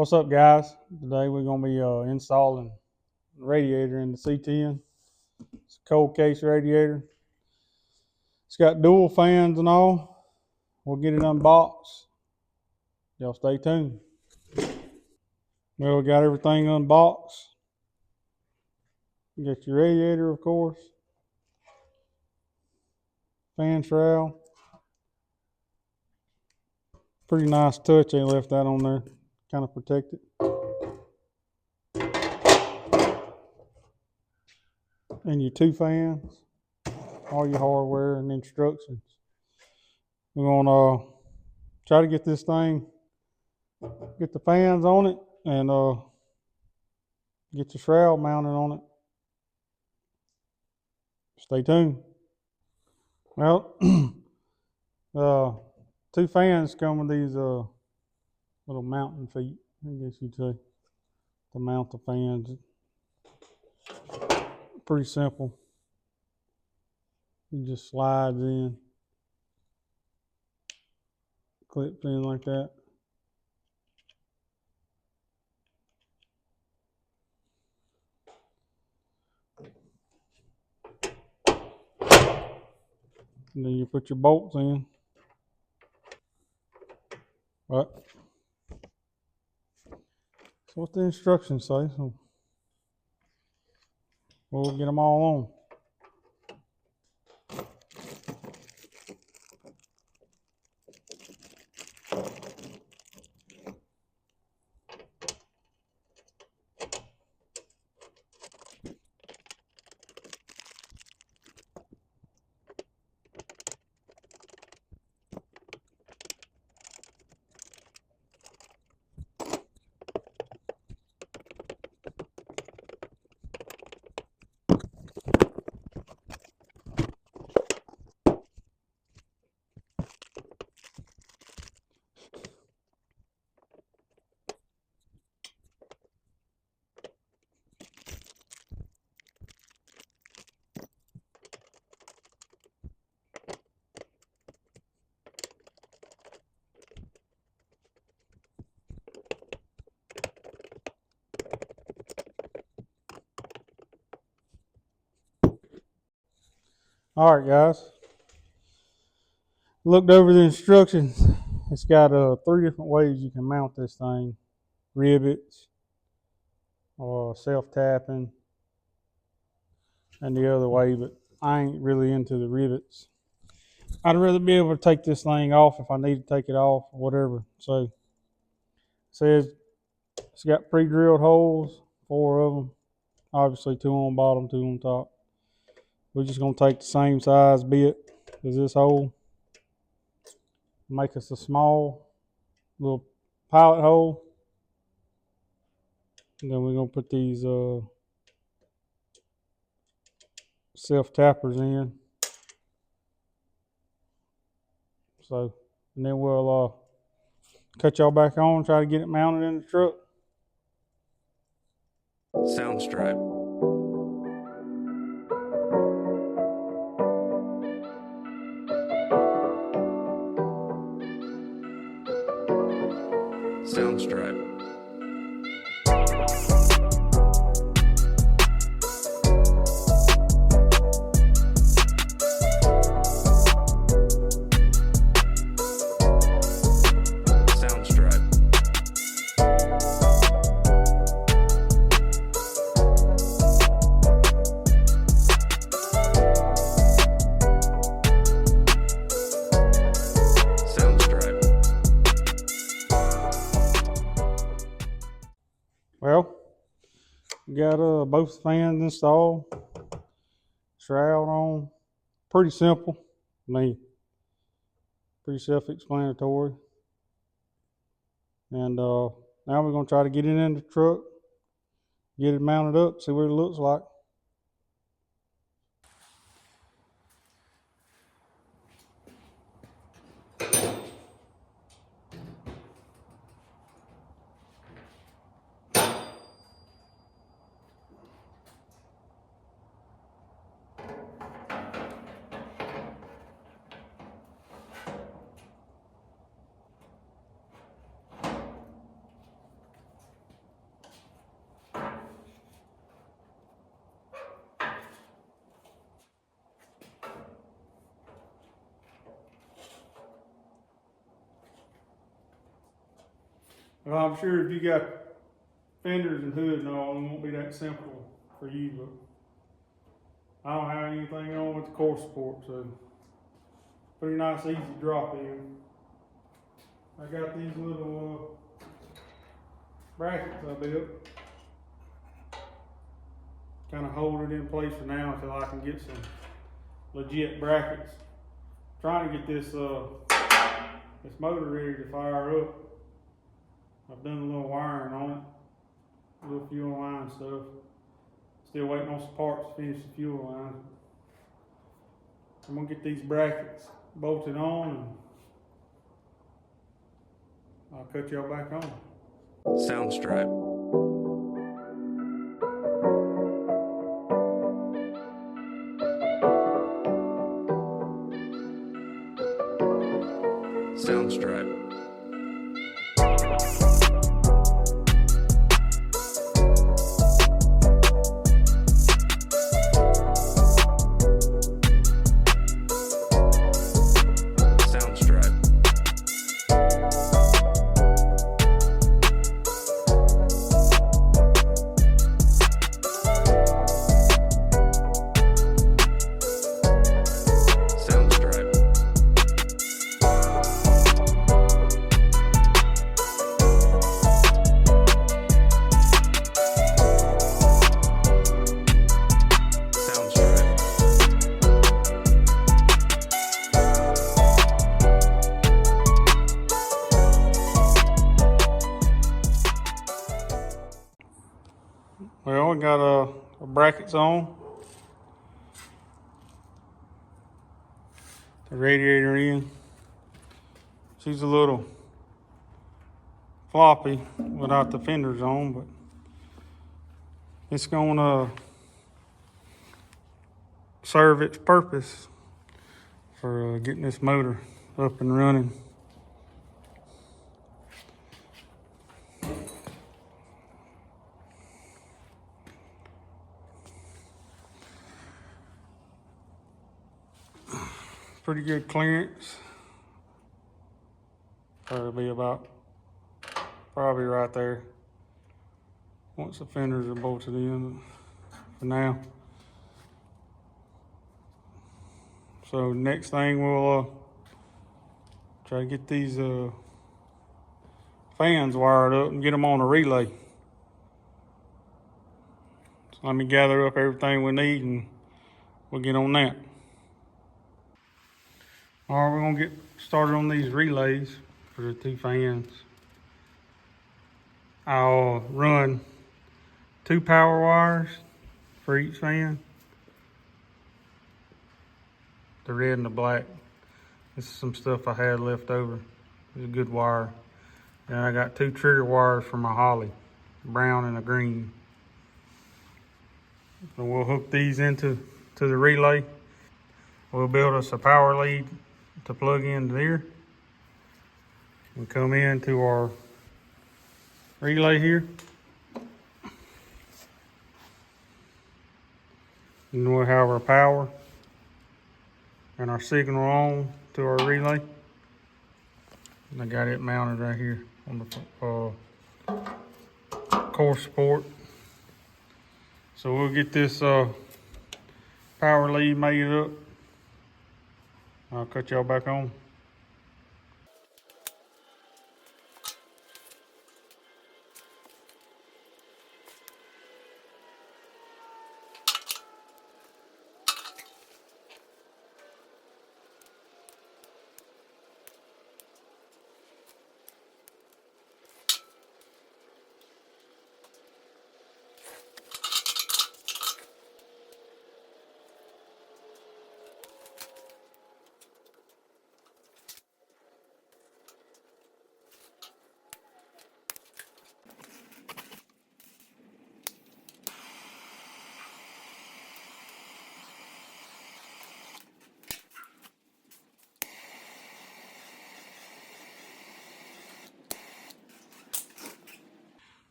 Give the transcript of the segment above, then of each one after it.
What's up, guys? Today we're going to be installing the radiator in the C10. It's a cold case radiator. It's got dual fans and all. We'll get it unboxed. Y'all stay tuned. Well, we got everything unboxed. You got your radiator, of course. Fan shroud. Pretty nice touch. They left that on there. Kind of protect it. And your two fans. All your hardware and instructions. We're going to try to get this thing, get the fans on it, and get the shroud mounted on it. Stay tuned. Well, two fans come with these little mounting feet, I guess you'd say, to mount the fans. Pretty simple. It just slides in, clips in like that. And then you put your bolts in. Right. So what the instructions say, so we'll get them all on. All right, guys. Looked over the instructions. It's got 3 different ways you can mount this thing. Rivets, or self-tapping, and the other way, but I ain't really into the rivets. I'd rather be able to take this thing off if I need to take it off or whatever. So it says it's got pre-drilled holes, 4 of them. Obviously 2 on bottom, 2 on top. We're just going to take the same size bit as this hole. Make us a small little pilot hole. And then we're going to put these self-tappers in. So, and then we'll cut y'all back on, try to get it mounted in the truck. Soundstripe. Soundstripe. Well, we got both fans installed, shroud on. Pretty simple. I mean, pretty self-explanatory. And now we're going to try to get it in the truck, get it mounted up, see what it looks like. Well, I'm sure if you got fenders and hood and all, it won't be that simple for you, but I don't have anything on with the core support, so pretty nice, easy drop in. I got these little brackets I built. Kind of hold it in place for now until I can get some legit brackets. Trying to get this this motor ready to fire up. I've done a little wiring on it, a little fuel line stuff. Still waiting on some parts to finish the fuel line. I'm gonna get these brackets bolted on and I'll cut y'all back on. Soundstripe. Soundstripe. Well, we got our brackets on. The radiator in. She's a little floppy without the fenders on, but it's gonna serve its purpose for getting this motor up and running. Pretty good clearance. That'll be about probably right there once the fenders are bolted in for now. So next thing we'll try to get these fans wired up and get them on a relay. So let me gather up everything we need and we'll get on that. All right, we're gonna get started on these relays for the two fans. I'll run 2 power wires for each fan. The red and the black. This is some stuff I had left over. It's a good wire. And I got 2 trigger wires for my Holley, brown and a green. So we'll hook these into the relay. We'll build us a power lead to plug into there. We come into our relay here. And we'll have our power and our signal on to our relay. And I got it mounted right here on the core support. So we'll get this power lead made up. I'll cut y'all back on.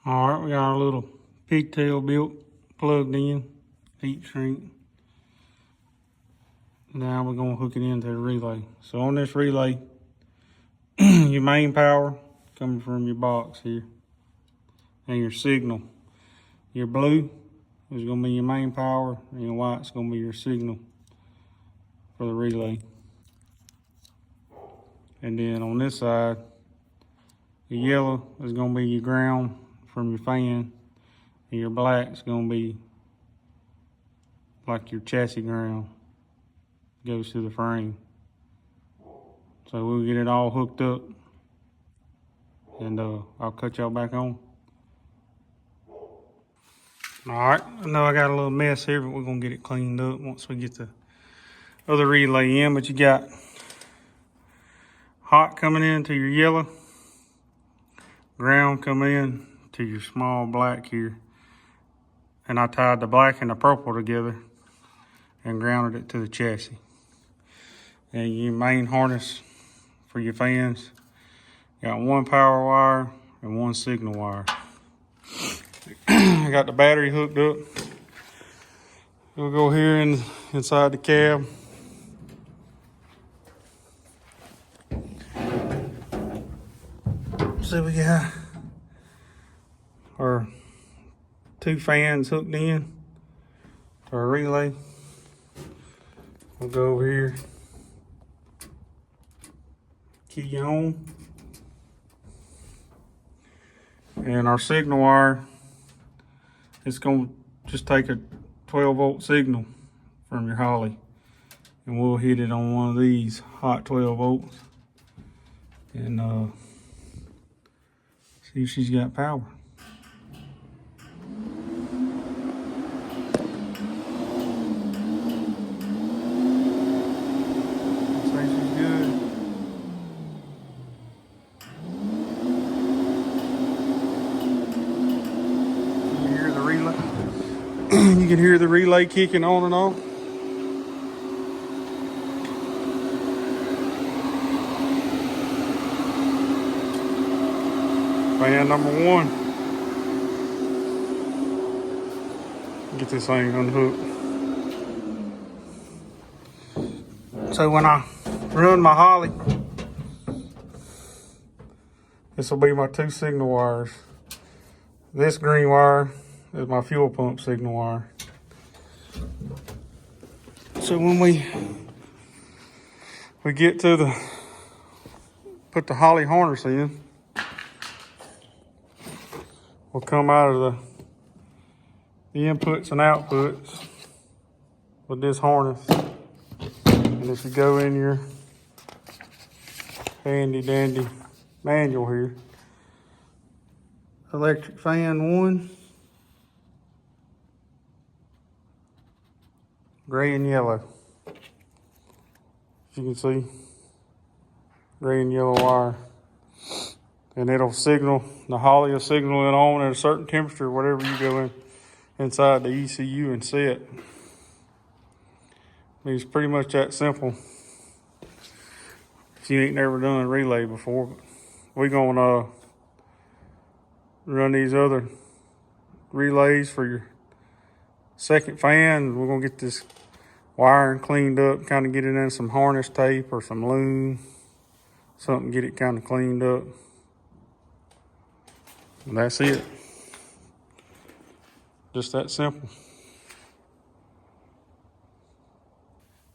All right, we got our little pigtail built, plugged in, heat shrink. Now we're gonna hook it into the relay. So on this relay, your main power coming from your box here. And your signal. Your blue is going to be your main power, and your white's going to be your signal for the relay. And then on this side, the yellow is going to be your ground from your fan, and your black is going to be like your chassis ground. Goes to the frame. So we'll get it all hooked up, and I'll cut y'all back on. All right, I know I got a little mess here, but we're gonna get it cleaned up once we get the other relay in. But you got hot coming into your yellow, ground coming in to your small black here. And I tied the black and the purple together and grounded it to the chassis. And your main harness for your fans, got one power wire and one signal wire. I got the battery hooked up. We'll go here inside the cab. So we got our 2 fans hooked in to our relay. We'll go over here, key on, and our signal wire, it's going to just take a 12-volt signal from your Holley, and we'll hit it on one of these hot 12 volts and see if she's got power. Say she's good. You hear the relay? You can hear the relay kicking on and off. Fan number 1. Get this thing unhooked. So when I run my Holley, this will be my 2 signal wires. This green wire is my fuel pump signal wire. So when we get to put the Holley harness in, we'll come out of the inputs and outputs with this harness. And if you go in your handy dandy manual here, electric fan 1, gray and yellow. As you can see, gray and yellow wire. And it'll signal, the Holley will signal it on at a certain temperature, whatever you go inside the ECU and set. It's pretty much that simple. If you ain't never done a relay before, but we're gonna run these other relays for your second fan. We're gonna get this wiring cleaned up, kind of get it in some harness tape or some loom, something, get it kind of cleaned up. And that's it. Just that simple.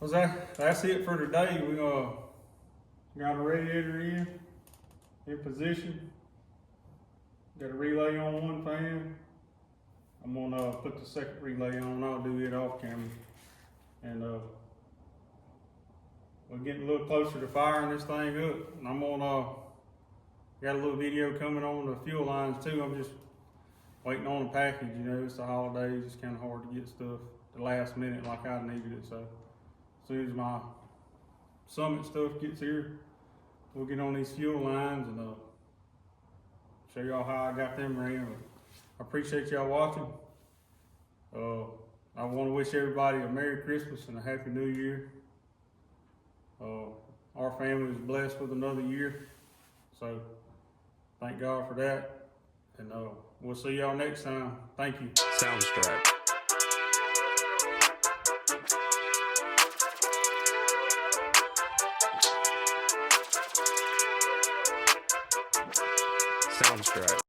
Well, that's it for today. We got a radiator in position. Got a relay on one fan. I'm gonna put the second relay on. I'll do it off camera. And we're getting a little closer to firing this thing up. And I'm gonna got a little video coming on the fuel lines too. I'm just waiting on the package. You know, it's the holidays. It's kind of hard to get stuff the last minute like I needed it. So as soon as my Summit stuff gets here, we'll get on these fuel lines and show y'all how I got them ran. I appreciate y'all watching. I want to wish everybody a Merry Christmas and a Happy New Year. Our family is blessed with another year, so thank God for that. And we'll see y'all next time. Thank you. Soundstripe. Soundstripe.